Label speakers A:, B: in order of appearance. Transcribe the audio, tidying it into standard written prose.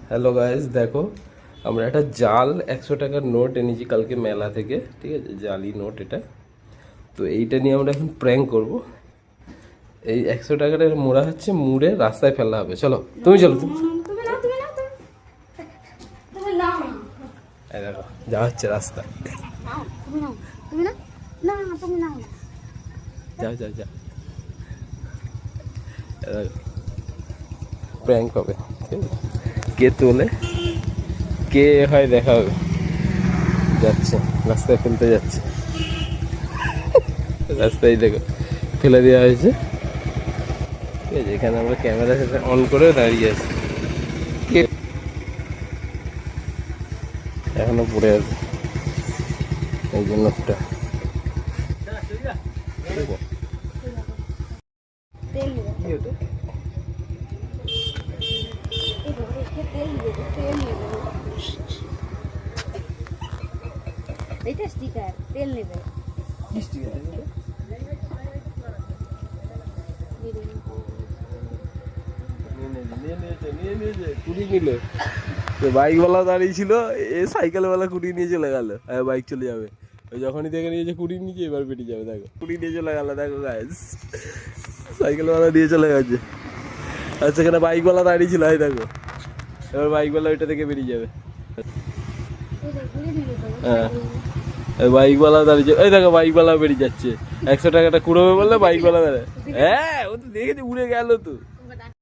A: Hello guys, দেখো আমরা একটা জাল 100 টাকার নোট এনেছি কালকে মেলা থেকে। ঠিক আছে, জালি নোট এটা। তো এইটা নিয়ে আমরা এখন প্র্যাঙ্ক করব। এই 100 টাকার মোড়া হচ্ছে, মুড়ে রাস্তায় ফেলা হবে। চলো তুমি চলো, তুমি এই দেখো যা হচ্ছে রাস্তা। যাও যাও যাও, প্র্যাঙ্ক হবে। কে তোলে কে হয় দেখা হবে। যাচ্ছে রাস্তায় ফেলতে যাচ্ছে, রাস্তায় দেখো ফেলে দেওয়া হয়েছে। ঠিক আছে, এখানে আমরা ক্যামেরা অন করে দাঁড়িয়ে আছি। কে এখনো পড়ে আছে এই জন্য একটা
B: এটা স্টিকার, তেল নেবে।
A: বাইকওয়ালা দাঁড়িয়ে ছিল, এ সাইকেলওয়ালা কুড়িয়ে নিয়ে চলে গেল। বাইক চলে যাবে, যখনই দেখে নিয়েছে কুড়িয়ে নিয়েছে, এবার বেরিয়ে যাবে। দেখো কুড়িয়ে নিয়ে চলে গেল, দেখো গাইস সাইকেলওয়ালা দিয়ে চলে গেছে। আর সেখানে বাইকওয়ালা দাঁড়িয়ে ছিল, এই দেখো এবার বাইকওয়ালা ওইটা থেকে বেরিয়ে যাবে। হ্যাঁ, বাইকওয়ালা দাঁড়িয়ে, এই দেখো বাইকওয়ালা বেরিয়ে যাচ্ছে। 100 টাকাটা কুড়োবে বললে বাইকওয়ালা দাঁড়ায়। হ্যাঁ, ও তো দেখেছি উড়ে গেল তো।